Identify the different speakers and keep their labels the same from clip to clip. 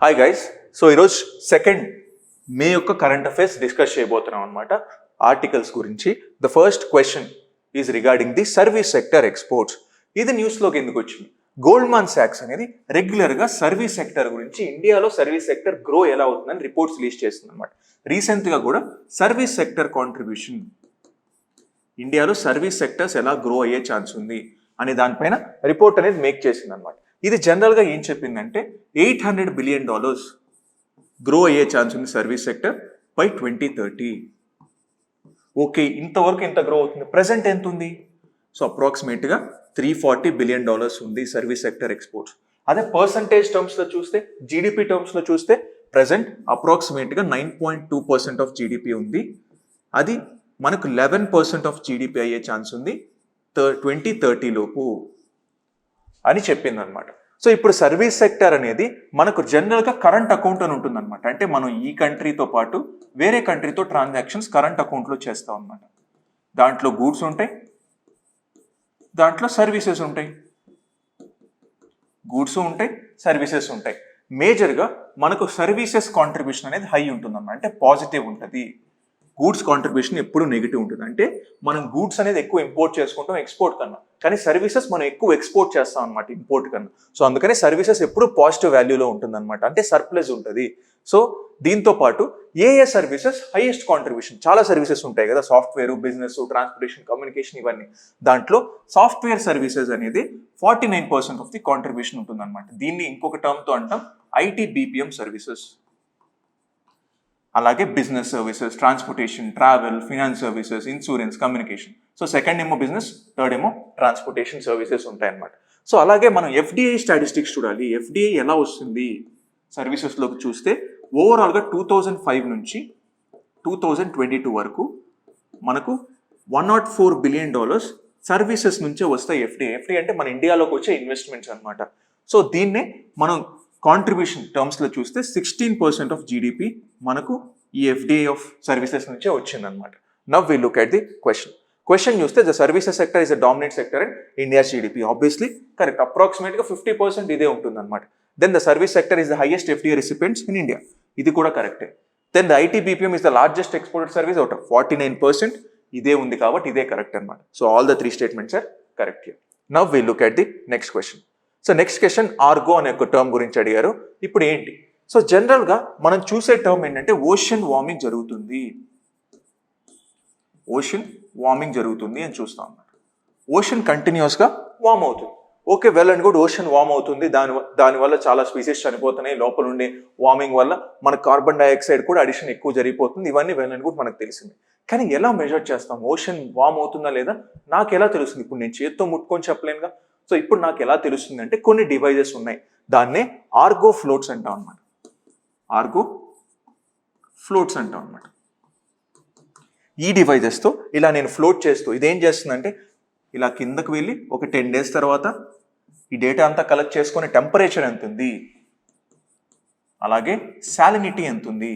Speaker 1: Hi guys. So ఈరోజు second మే యొక్క current affairs discuss చేయబోతున్నాం అనమాట ఆర్టికల్స్ గురించి. The first question is regarding the service sector exports. ఇది న్యూస్లోకి ఎందుకు వచ్చింది? గోల్డ్మాన్ సాక్స్ అనేది రెగ్యులర్గా సర్వీస్ సెక్టర్ గురించి, ఇండియాలో సర్వీస్ సెక్టర్ గ్రో ఎలా అవుతుందని రిపోర్ట్స్ రిలీజ్ చేస్తుంది అనమాట. రీసెంట్గా కూడా సర్వీస్ సెక్టర్ కాంట్రిబ్యూషన్, ఇండియాలో సర్వీస్ సెక్టర్స్ ఎలా గ్రో అయ్యే ఛాన్స్ ఉంది అనే దానిపైన రిపోర్ట్ అనేది మేక్ చేసింది అనమాట. ఇది జనరల్గా ఏం చెప్పిందంటే $800 బిలియన్ గ్రో అయ్యే ఛాన్స్ ఉంది సర్వీస్ సెక్టర్ బై 2030. ఓకే, ఇంతవరకు ఎంత గ్రో అవుతుంది? ప్రెసెంట్ ఎంత ఉంది? సో అప్రాక్సిమేట్గా $340 బిలియన్ ఉంది సర్వీస్ సెక్టర్ ఎక్స్పోర్ట్స్. అదే పర్సంటేజ్ టర్మ్స్లో చూస్తే, జీడిపి టర్మ్స్లో చూస్తే ప్రెసెంట్ అప్రాక్సిమేట్గా 9.2% ఆఫ్ జీడిపి ఉంది. అది మనకు 11% ఆఫ్ జీడిపి అయ్యే ఛాన్స్ ఉంది 2030 లోపు అని చెప్పింది అనమాట. సో ఇప్పుడు సర్వీస్ సెక్టర్ అనేది మనకు జనరల్గా కరెంట్ అకౌంట్ అని ఉంటుంది అనమాట. అంటే మనం ఈ కంట్రీతో పాటు వేరే కంట్రీతో ట్రాన్సాక్షన్స్ కరెంట్ అకౌంట్లో చేస్తాం అనమాట. దాంట్లో గూడ్స్ ఉంటాయి, దాంట్లో సర్వీసెస్ ఉంటాయి. గూడ్స్ ఉంటాయి, సర్వీసెస్ ఉంటాయి. మేజర్గా మనకు సర్వీసెస్ కాంట్రిబ్యూషన్ అనేది హై ఉంటుంది అన్నమాట, అంటే పాజిటివ్ ఉంటుంది. గూడ్స్ కాంట్రిబ్యూషన్ ఎప్పుడు నెగిటివ్ ఉంటుంది. అంటే మనం గూడ్స్ అనేది ఎక్కువ ఇంపోర్ట్ చేసుకుంటాం ఎక్స్పోర్ట్ కన్నా, కానీ సర్వీసెస్ మనం ఎక్కువ ఎక్స్పోర్ట్ చేస్తాం అనమాట ఇంపోర్ట్ కన్నా. సో అందుకని సర్వీసెస్ ఎప్పుడు పాజిటివ్ వాల్యూలో ఉంటుంది అనమాట, అంటే సర్ప్లస్ ఉంటుంది. సో దీంతో పాటు ఏ సర్వీసెస్ హైయెస్ట్ కాంట్రిబ్యూషన్, చాలా సర్వీసెస్ ఉంటాయి కదా, సాఫ్ట్వేర్, బిజినెస్, ట్రాన్స్పోర్టేషన్, కమ్యూనికేషన్, ఇవన్నీ. దాంట్లో సాఫ్ట్వేర్ సర్వీసెస్ అనేది 49% ఆఫ్ ది కాంట్రిబ్యూషన్ ఉంటుంది అనమాట. దీన్ని ఇంకొక టర్మ్తో అంటాం ITBPM సర్వీసెస్. అలాగే business services, transportation, travel, finance services, insurance, communication. So second ఏమో బిజినెస్, థర్డ్ ఏమో ట్రాన్స్పోర్టేషన్ సర్వీసెస్ ఉంటాయి అన్నమాట. సో అలాగే మనం FDI స్టాటిస్టిక్స్ చూడాలి. FDI ఎలా వస్తుంది సర్వీసెస్లోకి చూస్తే ఓవరాల్గా 2005 నుంచి 2022 వరకు మనకు $104 బిలియన్ సర్వీసెస్ నుంచే వస్తాయి. FDI అంటే మన ఇండియాలోకి వచ్చే ఇన్వెస్ట్మెంట్స్ అనమాట. సో దీన్నే మనం కాంట్రిబ్యూషన్ టర్మ్స్లో చూస్తే 16% ఆఫ్ జీడిపి మనకు ఈ FDI ఆఫ్ సర్వీసెస్ నుంచే వచ్చిందనమాట. Now we look at the question చూస్తే the services sector is the dominant sector in India GDP. Obviously correct, అప్రాక్సిమేట్గా 50% ఇదే ఉంటుందన్నమాట. Then the service sector is the highest FDI recipients in India, ఇది కూడా కరెక్టే. Then the ITBPM is the largest exported service out of 49%, ఇదే ఉంది కాబట్టి ఇదే కరెక్ట్ అనమాట. So all the 3 statements are correct here. Now we look at the next question. So next question Argo అనే ఒక టర్మ్ గురించి అడిగారు. ఇప్పుడు ఏంటి? సో జనరల్గా మనం చూసే టర్మ్ ఏంటంటే ఓషన్ వార్మింగ్ జరుగుతుంది, ఓషన్ వార్మింగ్ జరుగుతుంది అని చూస్తాం అన్నమాట. ఓషన్ కంటిన్యూస్గా వార్మ్ అవుతుంది. Okay, well and good, ocean warm అవుతుంది, దానివల్ల చాలా స్పీసీస్ చనిపోతున్నాయి. లోపల ఉండే వార్మింగ్ వల్ల మన కార్బన్ డైఆక్సైడ్ కూడా అడిషన్ ఎక్కువ జరిగిపోతుంది. ఇవన్నీ వెల్ అండ్ గుడ్, మనకు తెలిసింది. కానీ ఎలా మెజర్ చేస్తాం? ఓషన్ వార్మ్ అవుతుందా లేదా నాకు ఎలా తెలుస్తుంది? ఇప్పుడు నేను చేతితో ముట్టుకొని చెప్పలేనుగా. సో ఇప్పుడు నాకు ఎలా తెలుస్తుంది అంటే కొన్ని డివైజెస్ ఉన్నాయి, దాన్నే ఆర్గో ఫ్లోట్స్ అంటాం అనమాట. ఆర్గో ఫ్లోట్స్ అంటాం అనమాట. ఈ డివైజెస్తో ఇలా నేను ఫ్లోట్ చేస్తూ ఇదేం చేస్తుందంటే ఇలా కిందకు వెళ్ళి ఒక 10 days తర్వాత ఈ డేటా అంతా కలెక్ట్ చేసుకొని టెంపరేచర్ ఎంత ఉంది, అలాగే సాలినిటీ ఎంత ఉంది,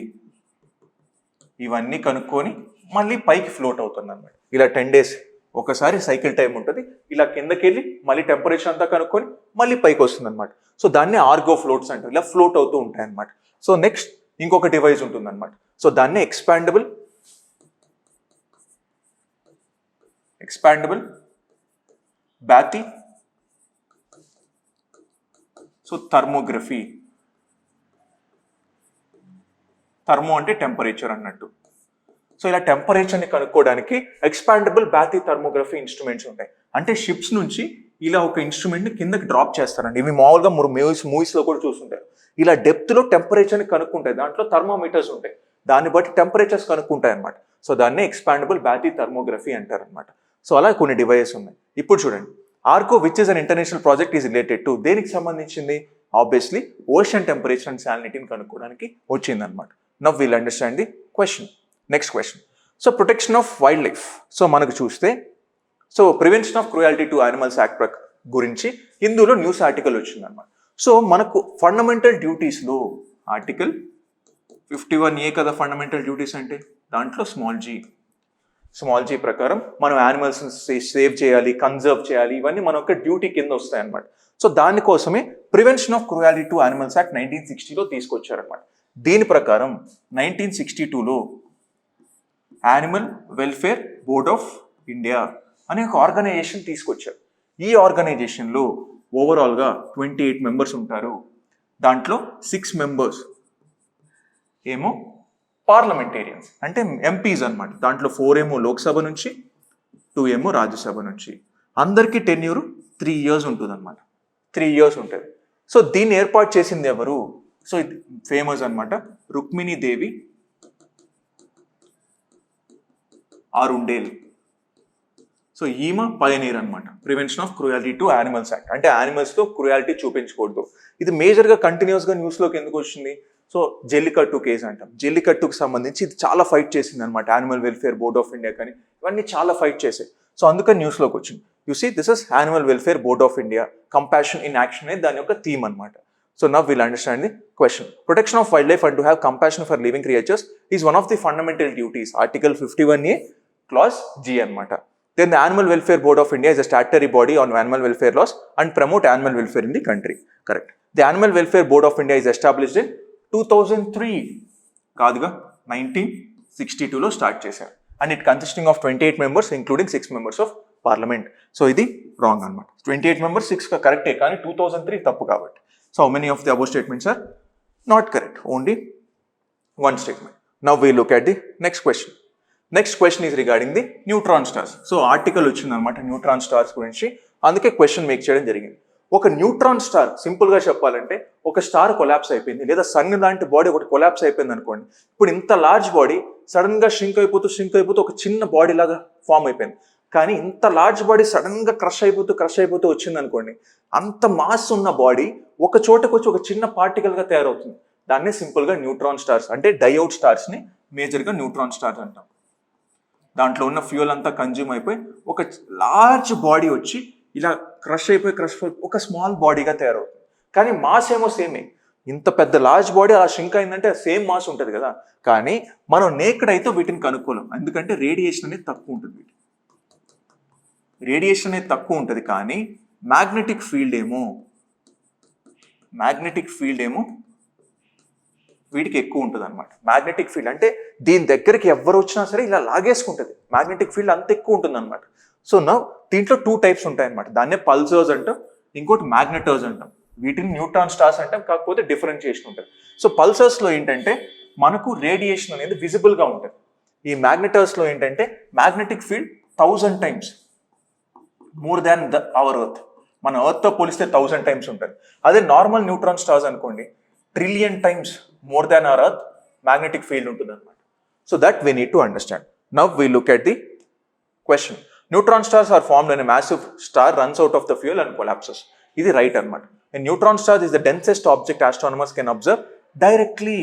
Speaker 1: ఇవన్నీ కనుక్కొని మళ్ళీ పైకి ఫ్లోట్ అవుతుంది అనమాట. ఇలా 10 days ఒకసారి సైకిల్ టైం ఉంటుంది. ఇలా కిందకి వెళ్ళి మళ్ళీ టెంపరేచర్ అంతా కనుక్కొని మళ్ళీ పైకి వస్తుంది అనమాట. సో దాన్ని ఆర్గో ఫ్లోట్స్ అంటారు. ఇలా ఫ్లోట్ అవుతూ ఉంటాయి అనమాట. సో నెక్స్ట్ ఇంకొక డివైస్ ఉంటుంది అనమాట. సో దాన్ని ఎక్స్పాండబుల్ బ్యాతి సో థర్మోగ్రఫీ. థర్మో అంటే టెంపరేచర్ అన్నట్టు. సో ఇలా టెంపరేచర్ని కనుక్కోవడానికి ఎక్స్పాండబుల్ బ్యాతి థర్మోగ్రఫీ ఇన్స్ట్రుమెంట్స్ ఉంటాయి. అంటే షిప్స్ నుంచి ఇలా ఒక ఇన్స్ట్రుమెంట్ని కిందకి డ్రాప్ చేస్తారండి. ఇవి మామూలుగా మూవీస్లో కూడా చూస్తుంటారు. ఇలా డెప్త్లో టెంపరేచర్ని కనుక్కుంటాయి. దాంట్లో థర్మోమీటర్స్ ఉంటాయి, దాన్ని బట్టి టెంపరేచర్స్ కనుక్కుంటాయి అనమాట. సో దాన్ని ఎక్స్పాండబుల్ బ్యాతి థర్మోగ్రఫీ అంటారు అనమాట. సో అలా కొన్ని డివైజెస్ ఉన్నాయి. ఇప్పుడు చూడండి, Argo which is an international project is related to, దేనికి సంబంధించింది? ఆబ్వియస్లీ ఓషన్ టెంపరేచర్ అండ్ సాలినిటీని కనుక్కోవడానికి వచ్చిందనమాట. Now will understand the question. Next question. So protection of wild life. So మనకు చూస్తే so prevention of cruelty to animals act గురించి హిందూలో news article వచ్చిందనమాట. So మనకు fundamental డ్యూటీస్లో article 51A కదా ఫండమెంటల్ డ్యూటీస్ అంటే, దాంట్లో స్మాల్ జీ ప్రకారం మనం యానిమల్స్ని సేవ్ చేయాలి, కన్జర్వ్ చేయాలి, ఇవన్నీ మన యొక్క డ్యూటీ కింద వస్తాయి అన్నమాట. సో దానికోసమే prevention of cruelty to animals act 1960లో తీసుకొచ్చారనమాట. దీని ప్రకారం 1962లో animal welfare board of India అనే ఒక ఆర్గనైజేషన్ తీసుకొచ్చారు. ఈ ఆర్గనైజేషన్లో ఓవరాల్గా 28 మెంబర్స్ ఉంటారు. దాంట్లో 6 మెంబర్స్ ఏమో పార్లమెంటేరియన్స్ అంటే ఎంపీస్ అనమాట. దాంట్లో 4 ఏమో లోక్సభ నుంచి, 2 ఏమో రాజ్యసభ నుంచి. అందరికీ టెన్యూర్ 3 years ఉంటుంది అనమాట. 3 years ఉంటుంది. సో దీన్ని ఏర్పాటు చేసింది ఎవరు? సో ఇది ఫేమస్ అనమాట, రుక్మిణీ దేవి ఆరుండేల్. సో ఈమె పయనీర్ అనమాట prevention of cruelty to animals act. అంటే యానిమల్స్తో క్రూయాలిటీ చూపించకూడదు. ఇది మేజర్గా కంటిన్యూస్గా న్యూస్లోకి ఎందుకు వచ్చింది? సో జల్లికట్టు కేసు అంటాం. జల్లికట్టుకు సంబంధించి ఇది చాలా ఫైట్ చేసింది అనమాట. Animal welfare board of India కానీ ఇవన్నీ చాలా ఫైట్ చేసాయి. సో అందుకని న్యూస్లోకి వచ్చింది. You see this is animal welfare board of India compassion in action అనేది దాని యొక్క థీమ్ అనమాట. So now we'll understand the question. Protection of wildlife and to have compassion for living creatures is one of the fundamental duties. Article 51A, Clause G anamata. Then the Animal Welfare Board of India is a statutory body on animal welfare laws and promote animal welfare in the country. Correct. The Animal Welfare Board of India is established in 2003. Kaduga 1962 lo start chesaru. And it consisting of 28 members including 6 members of parliament. So idi wrong anamata. 28 members 6 correct కానీ 2003 తప్పు కాబట్టి. So how many of the above statements are not correct? Only one statement. Now we look at the next question. Next question is regarding the neutron stars. So article వచ్చిందన్నమాట neutron stars గురించి. అందుకే question make చేయడం జరిగింది. ఒక neutron star సింపుల్గా చెప్పాలంటే ఒక star collapse అయిపోయింది, లేదా సన్ లాంటి బాడీ ఒకటి కొలాప్స్ అయిపోయింది అనుకోండి. ఇప్పుడు ఇంత లార్జ్ బాడీ సడన్గా షింక్ అయిపోతూ ఒక చిన్న బాడీ లాగా ఫామ్ అయిపోయింది. కానీ ఇంత లార్జ్ బాడీ సడన్గా క్రష్ అయిపోతూ వచ్చింది అనుకోండి, అంత మాస్ ఉన్న బాడీ ఒక చోటకు వచ్చి ఒక చిన్న పార్టికల్గా తయారవుతుంది. దాన్నే సింపుల్గా న్యూట్రాన్ స్టార్స్ అంటే డైఅవుట్ స్టార్స్ని మేజర్గా న్యూట్రాన్ స్టార్స్ అంటాం. దాంట్లో ఉన్న ఫ్యూయల్ అంతా కన్జ్యూమ్ అయిపోయి ఒక లార్జ్ బాడీ వచ్చి ఇలా క్రష్ అయిపోయి ఒక స్మాల్ బాడీగా తయారవుతుంది. కానీ మాస్ ఏమో సేమే. ఇంత పెద్ద లార్జ్ బాడీ అలా షింక్ అయిందంటే సేమ్ మాస్ ఉంటుంది కదా. కానీ మనం నేకెడ్ అయితే వీటిని కనుక్కోలేం, ఎందుకంటే రేడియేషన్ అనేది తక్కువ ఉంటుంది. రేడియేషన్ అనేది తక్కువ ఉంటుంది కానీ మ్యాగ్నెటిక్ ఫీల్డ్ ఏమో వీటికి ఎక్కువ ఉంటుంది అనమాట. మ్యాగ్నెటిక్ ఫీల్డ్ అంటే దీని దగ్గరికి ఎవరు వచ్చినా సరే ఇలా లాగేసుకుంటుంది. మ్యాగ్నెటిక్ ఫీల్డ్ అంత ఎక్కువ ఉంటుంది అనమాట. సో నా దీంట్లో 2 types ఉంటాయి అనమాట. దాన్నే పల్సర్స్ అంటాం, ఇంకోటి మ్యాగ్నెటర్స్ అంటాం. వీటిని న్యూట్రాన్ స్టార్స్ అంటాం, కాకపోతే డిఫరెన్షియేషన్ ఉంటుంది. సో పల్సర్స్లో ఏంటంటే మనకు రేడియేషన్ అనేది విజిబుల్గా ఉంటుంది. ఈ మ్యాగ్నెటర్స్లో ఏంటంటే magnetic field 1000 times more than our earth. మన ఎర్త్తో పోలిస్తే 1000 times ఉంటుంది. అదే నార్మల్ న్యూట్రాన్ స్టార్స్ అనుకోండి, 1 trillion times more than our earth magnetic field ఉంటుంది అనమాట. So that we need to understand. Now we look at the question. Neutron stars are formed in a massive star runs out of the fuel and collapses. ఇది right అనమాట. And neutron stars is the densest object astronomers can observe directly.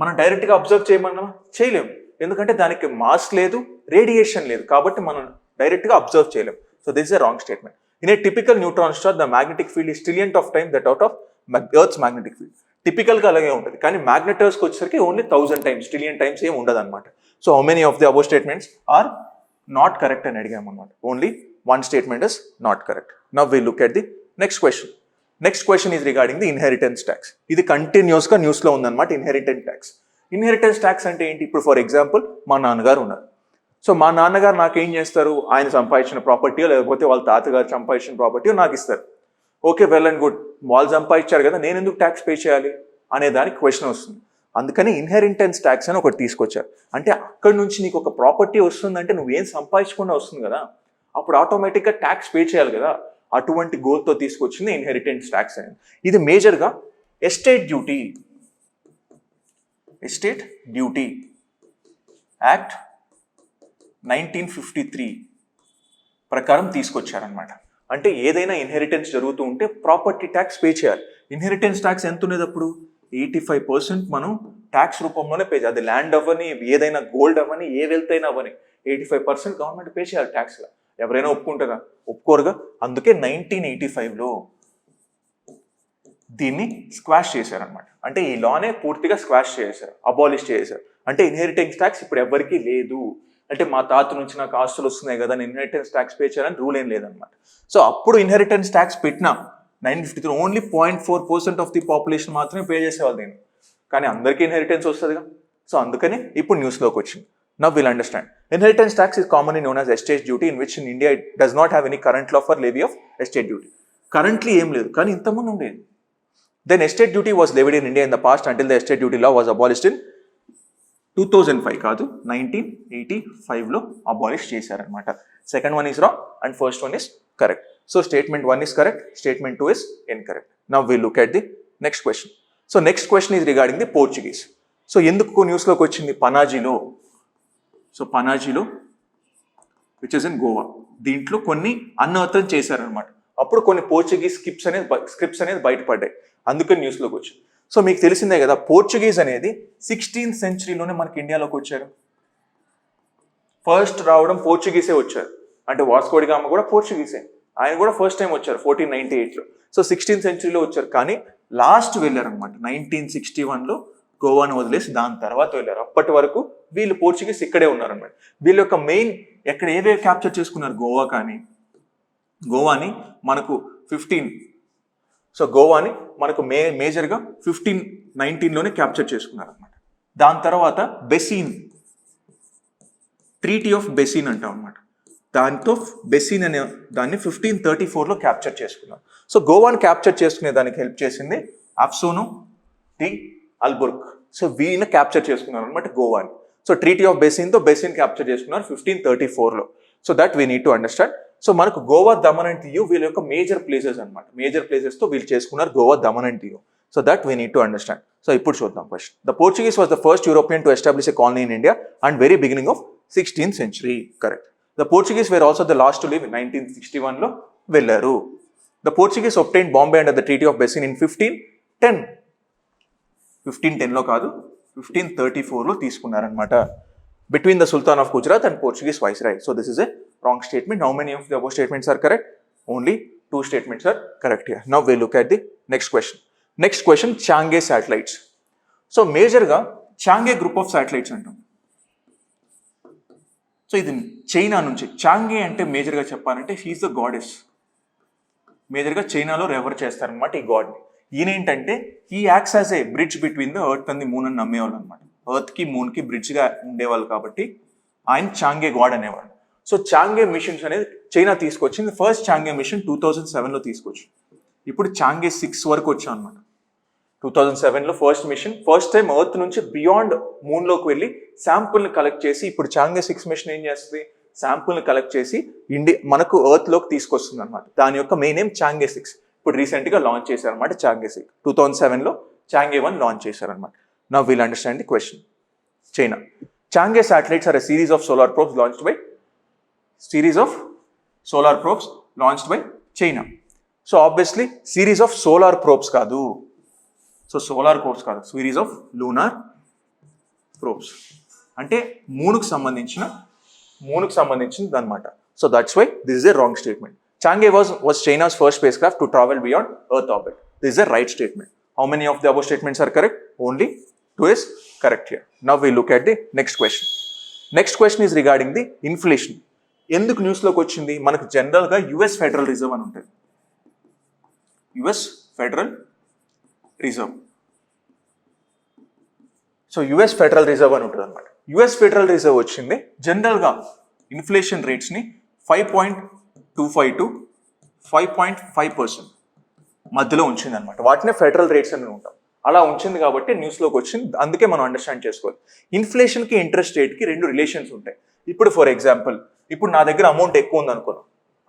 Speaker 1: మనం డైరెక్ట్గా observe చేయలేము, ఎందుకంటే దానికి mass లేదు, radiation లేదు, కాబట్టి మనం డైరెక్ట్గా అబ్జర్వ్ చేయలేము. So this is a wrong statement. In a typical neutron star, the magnetic field is trillionth of time that out of Earth's magnetic field. Typicalగా అలాగే ఉంటుంది, కానీ మ్యాగ్నెటర్స్కి వచ్చేసరికి ఓన్లీ 1000 times, trillion times ఏం ఉండదు అనమాట. So how many of the above statements are not correct అని అడిగాము అనమాట. Only one statement is not correct. Now we look at the next question. Next question is regarding the inheritance tax. ఇది కంటిన్యూస్గా న్యూస్లో ఉందన్నమాట. Inheritance tax. ఇన్హెరిటెన్స్ ట్యాక్స్ అంటే ఏంటి? ఇప్పుడు ఫర్ ఎగ్జాంపుల్ మా నాన్నగారు ఉన్నారు. సో మా నాన్నగారు నాకేం చేస్తారు? ఆయన సంపాదించిన ప్రాపర్టీయో లేకపోతే వాళ్ళ తాతగారు సంపాదించిన ప్రాపర్టీయో నాకు ఇస్తారు. Okay, well and good. వాళ్ళు సంపాదించారు కదా, నేను ఎందుకు ట్యాక్స్ పే చేయాలి అనే దానికి క్వశ్చన్ వస్తుంది. అందుకని ఇన్హెరిటెన్స్ ట్యాక్స్ అని ఒకటి తీసుకొచ్చారు. అంటే అక్కడి నుంచి నీకు ఒక ప్రాపర్టీ వస్తుందంటే నువ్వేం సంపాదించకుండా వస్తుంది కదా, అప్పుడు ఆటోమేటిక్గా ట్యాక్స్ పే చేయాలి కదా. అటువంటి గోల్తో తీసుకొచ్చింది ఇన్హెరిటెన్స్ ట్యాక్స్ అనేది. ఇది మేజర్గా ఎస్టేట్ డ్యూటీ యాక్ట్ 1953 ప్రకారం తీసుకొచ్చారనమాట. అంటే ఏదైనా ఇన్హెరిటెన్స్ జరుగుతూ ఉంటే ప్రాపర్టీ ట్యాక్స్ పే చేయాలి. ఇన్హెరిటెన్స్ ట్యాక్స్ ఎంత ఉండేది అప్పుడు? 85% మనం ట్యాక్స్ రూపంలోనే పే చేయాలి. అది ల్యాండ్ అవ్వని, ఏదైనా గోల్డ్ అవ్వని, ఏ వెల్త్ అయినా అవ్వని 85% గవర్నమెంట్ పే చేయాలి ట్యాక్స్గా. ఎవరైనా ఒప్పుకుంటారా? ఒప్పుకోరుగా. అందుకే 1985లో దీన్ని స్క్వాష్ చేశారనమాట. అంటే ఈ లానే పూర్తిగా స్క్వాష్ చేశారు, అబాలిష్ చేశారు. అంటే ఇన్హెరిటెన్స్ ట్యాక్స్ ఇప్పుడు ఎవరికీ లేదు. అంటే మా తాత నుంచి నాకు ఆస్తులు వస్తున్నాయి కదా, నేను ఇన్హెరిటెన్స్ ట్యాక్స్ పే చేయాలని రూల్ ఏం లేదనమాట. సో అప్పుడు ఇన్హెరిటెన్స్ ట్యాక్స్ పెట్టినా 1953 ఓన్లీ 0.4% ఆఫ్ ది పాపులేషన్ మాత్రమే పే చేసేవాళ్ళు దీన్ని. కానీ అందరికీ ఇన్హెరిటెన్స్ వస్తుందిగా. సో అందుకని ఇప్పుడు న్యూస్లోకి వచ్చింది. Now we'll understand. Inheritance tax is commonly known as estate duty, in which in India it does not have any current law for levy of estate duty. Currently ఏం లేదు, కానీ ఇంతకుముందు ఉండేది. Then estate duty was levied in India in the past until the estate duty law was abolished in 2005 కాదు 1985లో abolish చేశారనమాట. Second one is wrong and first one is correct. So statement 1 is correct, statement 2 is incorrect. Now we'll look at the next question. So next question is regarding the Portuguese. So ఎందుకు న్యూస్లోకి వచ్చింది పనాజీలో? So పనాజీలో which is in Goa, దీంట్లో కొన్ని అన్అర్థం చేశారనమాట. అప్పుడు కొన్ని పోర్చుగీస్ స్క్రిప్ట్స్ అనేది బయటపడ్డాయి, అందుకని న్యూస్లోకి వచ్చింది. సో మీకు తెలిసిందే కదా, పోర్చుగీస్ అనేది 16th centuryలోనే మనకి ఇండియాలోకి వచ్చారు. ఫస్ట్ రావడం పోర్చుగీసే వచ్చారు. అంటే వాస్కో డి గామా కూడా పోర్చుగీసే, ఆయన కూడా ఫస్ట్ టైం వచ్చారు 1498లో. సో 16th centuryలో వచ్చారు, కానీ లాస్ట్ వెళ్ళారు అనమాట 1961లో గోవాను వదిలేసి దాని తర్వాత వెళ్ళారు. అప్పటి వరకు వీళ్ళు పోర్చుగీస్ ఇక్కడే ఉన్నారనమాట. వీళ్ళ యొక్క మెయిన్ ఎక్కడ ఏవేవి క్యాప్చర్ చేసుకున్నారు, గోవాని మనకు 15, సో గోవాని మనకు మేజర్గా 1519లోనే క్యాప్చర్ చేసుకున్నారు అనమాట. దాని తర్వాత బెసిన్, ట్రీటీ ఆఫ్ బెసిన్ అంటాం అనమాట. దాంతో బెసిన్ అనే దాన్ని 1534లో క్యాప్చర్ చేసుకున్నారు. సో గోవాని క్యాప్చర్ చేసుకునే దానికి హెల్ప్ చేసింది అఫ్సోనో ది అల్బుర్క్. సో వీళ్ళని క్యాప్చర్ చేసుకున్నారు అనమాట గోవాని. సో ట్రీటీ ఆఫ్ బెసిన్తో బెసిన్ క్యాప్చర్ చేసుకున్నారు 1534లో. So that we need to understand. So మనకు గోవా, దమన్ అండ్ దియు వీళ్ళ యొక్క మేజర్ ప్లేసెస్ అనమాట. మేజర్ ప్లేసెస్తో వీళ్ళు చేసుకున్నారు Goa, Daman and Diu. So that we need to understand. So ఇప్పుడు చూద్దాం question. The Portuguese was the first European to establish a colony in India and very beginning of 16th century. Correct. The Portuguese were also the last to leave 1961లో వెళ్ళారు. The Portuguese obtained Bombay under the Treaty of Bessin in 1510. 1510లో కాదు, 1534లో తీసుకున్నారనమాట. Between the sultan of Gujarat and Portuguese viceroy. So this is a wrong statement. How many of the above statements are correct? Only 2 statements are correct here. Now we'll look at the next question. Next question, Chang'e satellites. So మేజర్గా చాంగే group of satellites అంటాం. So ఇది China నుంచి. చాంగే అంటే మేజర్గా చెప్పాలంటే he's the goddess. మేజర్గా చైనాలో refer చేస్తారనమాట ఈ గాడ్ని. ఈయన ఏంటంటే he acts as a bridge between the earth and the moon అని నమ్మేవాళ్ళు అనమాట. ఎర్త్కి మూన్కి బ్రిడ్జ్గా ఉండేవాళ్ళు కాబట్టి ఆయన చాంగే గాడ్ అనేవాళ్ళు. సో చాంగే మిషన్స్ అనేది చైనా తీసుకొచ్చింది. ఫస్ట్ చాంగే మిషన్ 2007లో తీసుకొచ్చింది. ఇప్పుడు చాంగే 6 వరకు వచ్చాం అనమాట. 2007లో first mission, first time earth నుంచి బియాండ్ మూన్లోకి వెళ్ళి శాంపుల్ని కలెక్ట్ చేసి, ఇప్పుడు చాంగే 6 మిషన్ ఏం చేస్తుంది, శాంపుల్ని కలెక్ట్ చేసి మనకు ఎర్త్లోకి తీసుకొస్తుంది అనమాట. దాని యొక్క మెయిన్ నేమ్ చాంగే 6. ఇప్పుడు రీసెంట్గా లాంచ్ చేశారనమాట చాంగే 6. 2007లో చాంగే 1 లాంచ్ చేశారనమాట. Now will understand the question. China. Chang'e satellites are a series of solar probes launched by China. So obviously series of solar probes కాదు. సో సోలార్ probes కాదు, series of lunar probes. అంటే మూనుకు సంబంధించింది అనమాట. So that's why this is a wrong statement. Chang'e was China's first spacecraft to travel beyond Earth orbit. This is a right statement. How many of the above statements are correct? Only 2 is correct here. Now we look at the next question. Next question is regarding the inflation. ఎందుకు న్యూస్లోకి వచ్చింది? మనకు జనరల్గా US federal reserve అని ఉంటుంది. US federal reserve. So US federal reserve అని ఉంటుంది అనమాట. యుఎస్ ఫెడరల్ రిజర్వ్ వచ్చింది జనరల్గా ఇన్ఫ్లేషన్ రేట్స్ని 5.25 to 5.5% మధ్యలో ఉంచింది అనమాట. వాటినే ఫెడరల్ రేట్స్ అని ఉంటాం. అలా ఉంచింది కాబట్టి న్యూస్లోకి వచ్చింది. అందుకే మనం అండర్స్టాండ్ చేసుకోవాలి. ఇన్ఫ్లేషన్కి ఇంట్రెస్ట్ రేట్కి 2 రిలేషన్స్ ఉంటాయి. ఇప్పుడు ఫర్ ఎగ్జాంపుల్, ఇప్పుడు నా దగ్గర అమౌంట్ ఎక్కువ ఉంది అనుకో,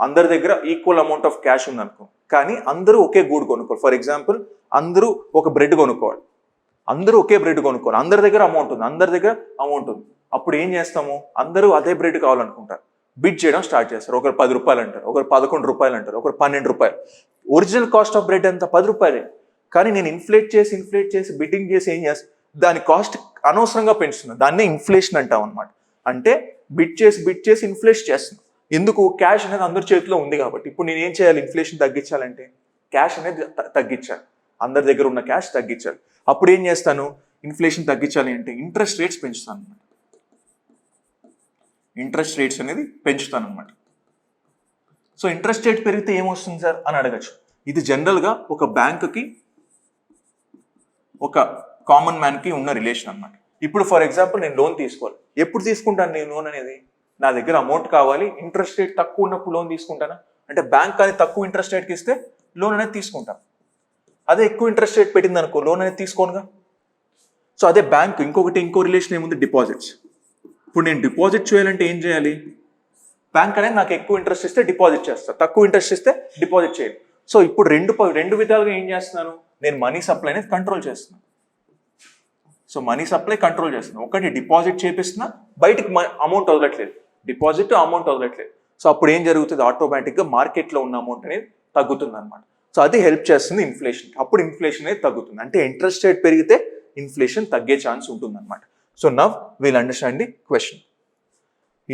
Speaker 1: అందరి దగ్గర ఈక్వల్ అమౌంట్ ఆఫ్ క్యాష్ ఉంది అనుకో, కానీ అందరూ ఒకే గూడ్ కొనుక్కోవాలి. ఫర్ ఎగ్జాంపుల్, అందరూ ఒక బ్రెడ్ కొనుక్కోవాలి, అందరూ ఒకే బ్రెడ్ కొనుక్కోవాలి. అందరి దగ్గర అమౌంట్ ఉంది. అప్పుడు ఏం చేస్తాము, అందరూ అదే బ్రెడ్ కావాలనుకుంటారు. బిడ్ చేయడం స్టార్ట్ చేస్తారు. ఒకరు 10 రూపాయలు అంటారు, ఒకరు 11 రూపాయలు అంటారు, ఒకరు 12 రూపాయలు. ఒరిజినల్ కాస్ట్ ఆఫ్ బ్రెడ్ ఎంత 10 రూపాయలే, కానీ నేను ఇన్ఫ్లేట్ చేసి బిడ్డింగ్ చేసి ఏం చేస్తాను, దాని కాస్ట్ అనవసరంగా పెంచుతున్నాను. దాన్నే ఇన్ఫ్లేషన్ అంటాం అనమాట. అంటే బిడ్ చేసి ఇన్ఫ్లేషన్ చేస్తున్నాను. ఎందుకు? క్యాష్ అనేది అందరి చేతిలో ఉంది కాబట్టి. ఇప్పుడు నేను ఏం చేయాలి, ఇన్ఫ్లేషన్ తగ్గించాలంటే క్యాష్ అనేది తగ్గించాలి, అందరి దగ్గర ఉన్న క్యాష్ తగ్గించాలి. అప్పుడు ఏం చేస్తాను, ఇన్ఫ్లేషన్ తగ్గించాలి అంటే ఇంట్రెస్ట్ రేట్స్ పెంచుతాను అనమాట. ఇంట్రెస్ట్ రేట్స్ అనేది పెంచుతాను అనమాట. సో ఇంట్రెస్ట్ రేట్ పెరిగితే ఏమొస్తుంది సార్ అని అడగచ్చు. ఇది జనరల్గా ఒక బ్యాంకుకి ఒక కామన్ మ్యాన్కి ఉన్న రిలేషన్ అనమాట. ఇప్పుడు ఫర్ ఎగ్జాంపుల్ నేను లోన్ తీసుకోవాలి. ఎప్పుడు తీసుకుంటాను నేను లోన్ అనేది? నా దగ్గర అమౌంట్ కావాలి, ఇంట్రెస్ట్ రేట్ తక్కువ ఉన్నప్పుడు లోన్ తీసుకుంటానా? అంటే బ్యాంక్ అనేది తక్కువ ఇంట్రెస్ట్ రేట్కి ఇస్తే లోన్ అనేది తీసుకుంటాను. అదే ఎక్కువ ఇంట్రెస్ట్ రేట్ పెట్టింది అనుకో లోన్ అనేది తీసుకోనుగా. సో అదే బ్యాంక్ ఇంకో రిలేషన్ ఏముంది? డిపాజిట్స్. ఇప్పుడు నేను డిపాజిట్ చేయాలంటే ఏం చేయాలి? బ్యాంక్ అనేది నాకు ఎక్కువ ఇంట్రెస్ట్ ఇస్తే డిపాజిట్ చేస్తాను, తక్కువ ఇంట్రెస్ట్ ఇస్తే డిపాజిట్ చేయాలి. సో ఇప్పుడు రెండు విధాలుగా ఏం చేస్తున్నాను? నేను మనీ సప్లై అనేది కంట్రోల్ చేస్తున్నాను. సో మనీ సప్లై కంట్రోల్ చేస్తున్నాను. ఒకటి డిపాజిట్ చేపిస్తున్నా, బయటకు అమౌంట్ వదలట్లేదు, డిపాజిట్ అమౌంట్ వదలట్లేదు. సో అప్పుడు ఏం జరుగుతుంది? ఆటోమేటిక్గా మార్కెట్లో ఉన్న అమౌంట్ అనేది తగ్గుతుంది అనమాట. సో అది హెల్ప్ చేస్తుంది ఇన్ఫ్లేషన్. అప్పుడు ఇన్ఫ్లేషన్ అనేది తగ్గుతుంది. అంటే ఇంట్రెస్ట్ రేట్ పెరిగితే ఇన్ఫ్లేషన్ తగ్గే ఛాన్స్ ఉంటుంది అనమాట. So now will understand the question.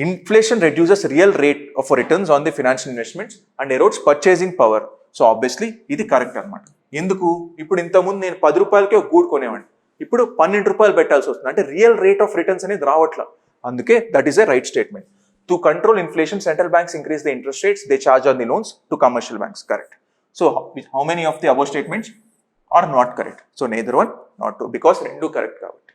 Speaker 1: Inflation reduces real rate of returns on the financial investments and erodes purchasing power. So obviously ఇది కరెక్ట్ అనమాట. ఎందుకు? ఇప్పుడు ఇంతకుముందు నేను 10 రూపాయలకే ఒక గూడు కొనేవాడిని, ఇప్పుడు 12 రూపాయలు పెట్టాల్సి వస్తుంది. అంటే రియల్ రేట్ ఆఫ్ రిటర్న్స్ అనేది రావట్లా. అందుకే that is a right statement. To control inflation, central banks increase the interest rates they charge on the loans to commercial banks. Correct. So how many of the above statements are not correct? So neither one, not two, because రెండు correct కాబట్టి.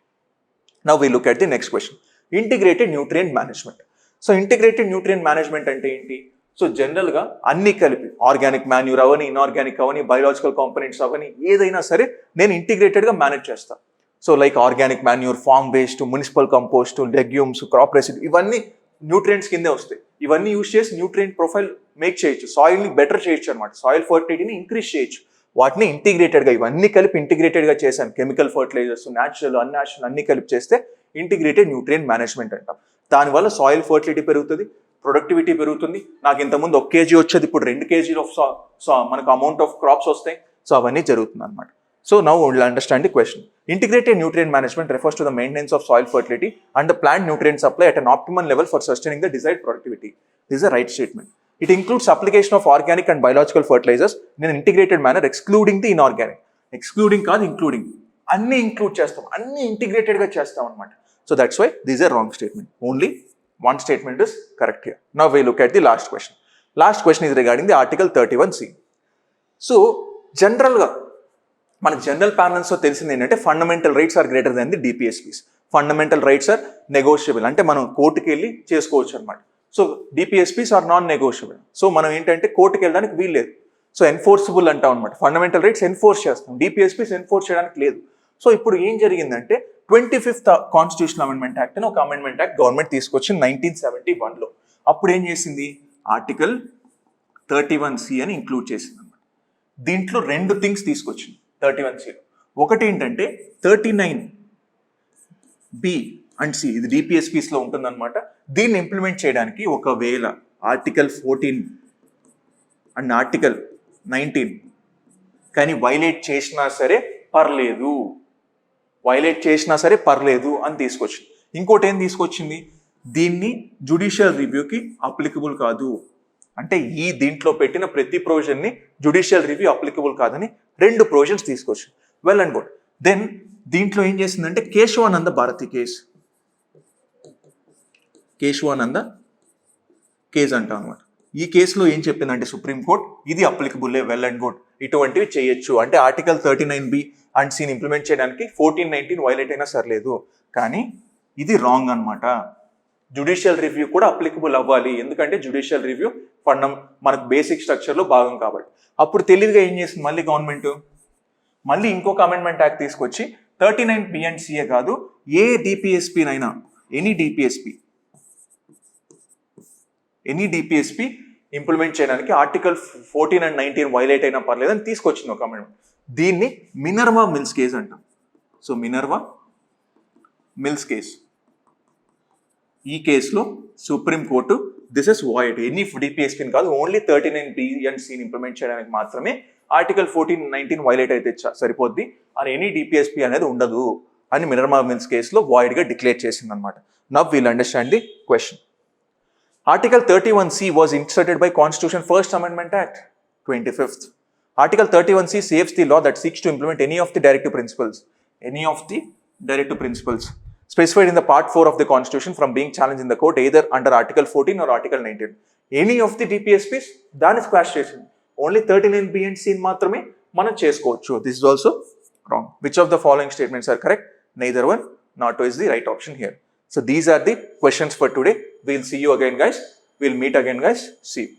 Speaker 1: Now we look at the next question. Integrated nutrient management. So integrated nutrient management అంటే ఏంటి? So జనరల్గా అన్ని కలిపి organic manure అవని, inorganic అవని, biological components అవని ఏదైనా సరే నేను ఇంటిగ్రేటెడ్గా మేనేజ్ చేస్తాను. So like organic manure, farm waste, municipal compost, legumes, crop residue, ఇవన్నీ న్యూట్రియంట్స్ కిందే వస్తాయి. ఇవన్నీ యూజ్ చేసి న్యూట్రియంట్ ప్రొఫైల్ మేక్ చేయొచ్చు, సాయిల్ని బెటర్ చేయొచ్చు అనమాట, సాయిల్ ఫర్టిలిటీని ఇంక్రీజ్ చేయొచ్చు. వాటిని ఇంటిగ్రేటెడ్గా ఇవన్నీ కలిపి ఇంటిగ్రేటెడ్గా చేశాను. కెమికల్ ఫర్టిలైజర్స్, న్యాచురల్, అన్యాచురల్ అన్ని కలిపి చేస్తే ఇంటిగ్రేటెడ్ న్యూట్రియంట్ మేనేజ్మెంట్ అంటాం. దానివల్ల సాయిల్ ఫర్టిలిటీ పెరుగుతుంది, ప్రొడక్టివిటీ పెరుగుతుంది. నాకు ఇంతకుముందు 1 kg వచ్చేది ఇప్పుడు 2 kg ఆఫ్ మనకు అమౌంట్ ఆఫ్ క్రాప్స్ వస్తాయి. సో అవన్నీ జరుగుతుంది అనమాట. So now will understand the question. Integrated nutrient management refers to the maintenance of soil fertility and the plant nutrient supply at an optimal level for sustaining the desired productivity. This is a right statement. It includes application of organic and biological fertilizers in an integrated manner, excluding the inorganic. Excluding కాదు, including. అన్ని include చేస్తాం, అన్ని ఇంటిగ్రేటెడ్గా చేస్తాం అనమాట. So that's why these are wrong statement. Only one statement is correct here. Now we look at the last question. Last question is regarding the Article 31C. So generalగా మనకు general ప్యానల్స్లో తెలిసింది ఏంటంటే fundamental rights are greater than the DPSPs. Fundamental rights are negotiable, అంటే మనం కోర్టుకి వెళ్ళి చేసుకోవచ్చు అనమాట. So DPSPs are non negotiable. So మనం ఏంటంటే కోర్టుకి వెళ్ళడానికి వీల్లేదు. సో ఎన్ఫోర్సబుల్ అంటాం అనమాట. ఫండమెంటల్ రైట్స్ ఎన్ఫోర్స్ చేస్తాం, డిపిఎస్పీస్ ఎన్ఫోర్స్ చేయడానికి లేదు. సో ఇప్పుడు ఏం జరిగిందంటే 25th కాన్స్టిట్యూషనల్ అమెండ్మెంట్ యాక్ట్ అని ఒక అమెండ్మెంట్ యాక్ట్ గవర్నమెంట్ తీసుకొచ్చింది 1971లో. అప్పుడు ఏం చేసింది? ఆర్టికల్ 31C అని ఇంక్లూడ్ చేసింది అనమాట. దీంట్లో 2 థింగ్స్ తీసుకొచ్చింది 31Cలో. ఒకటి ఏంటంటే 39B అండ్ C, ఇది డిపిఎస్పీస్లో ఉంటుందన్నమాట. దీన్ని ఇంప్లిమెంట్ చేయడానికి ఒకవేళ ఆర్టికల్ 14 అండ్ ఆర్టికల్ 19 కానీ వైలేట్ చేసినా సరే పర్లేదు, వైలేట్ చేసినా సరే పర్లేదు అని తీసుకొచ్చింది. ఇంకోటి ఏం తీసుకొచ్చింది? దీన్ని జ్యుడిషియల్ రివ్యూకి అప్లికబుల్ కాదు, అంటే ఈ దీంట్లో పెట్టిన ప్రతి ప్రొవిజన్ని జ్యుడిషియల్ రివ్యూ అప్లికబుల్ కాదని 2 ప్రొవిజన్స్ తీసుకొచ్చింది. Well and good. దెన్ దీంట్లో ఏం చేసిందంటే కేశవానంద భారతి కేసు, కేశవానంద కేసు అంటాం అనమాట. ఈ కేసులో ఏం చెప్పిందంటే సుప్రీంకోర్టు ఇది అప్లికబుల్లే, వెల్ అండ్ గుడ్, ఇటువంటివి చేయొచ్చు. అంటే ఆర్టికల్ 39B అండ్ Cని ఇంప్లిమెంట్ చేయడానికి 14-19 వైలేట్ అయినా సర్లేదు, కానీ ఇది రాంగ్ అనమాట. జ్యుడిషియల్ రివ్యూ కూడా అప్లికబుల్ అవ్వాలి, ఎందుకంటే జ్యుడిషియల్ రివ్యూ మనకు బేసిక్ స్ట్రక్చర్లో భాగం కాబట్టి. అప్పుడు తెలివిగా ఏం చేసింది మళ్ళీ గవర్నమెంట్, మళ్ళీ ఇంకొక అమెండ్మెంట్ యాక్ట్ తీసుకొచ్చి 39B అండ్ Cఏ కాదు, ఏ డిపిఎస్పీనైనా, ఎనీ డిపిఎస్పీ ఇంప్లిమెంట్ చేయడానికి ఆర్టికల్ 14 అండ్ 19 వైలేట్ అయినా పర్లేదని తీసుకొచ్చింది ఒక అమెండ్మెంట్. దీన్ని మినర్వా మిల్స్ కేసు అంటాం. సో మినర్వా మిల్స్ కేసు, ఈ కేసులో supreme court this is void, any డిపిఎస్పీని కాదు, ఓన్లీ 39B అండ్ Cని ఇంప్లిమెంట్ చేయడానికి మాత్రమే ఆర్టికల్ 14-19 వైలేట్ అయితే సరిపోద్ది, అని ఎనీ డిపిఎస్పీ అనేది ఉండదు అని మినర్వా మిల్స్ కేసులో వాయిడ్గా డిక్లేర్ చేసింది అనమాట. Now wheel understand the question. Article 31C was inserted by Constitution First Amendment Act 25th. Article 31C saves the law that seeks to implement any of the directive principles. specified in the part 4 of the constitution from being challenged in the court either under article 14 or article 19. Any of the DPSPs దాన్ని squash చేసింది. Only 39B and C మాత్రమే మనం చేసుకోవచ్చు. This is also wrong. Which of the following statements are correct? Neither one, nor two is the right option here. So these are the questions for today. We'll see you again guys. We'll meet again guys. See you.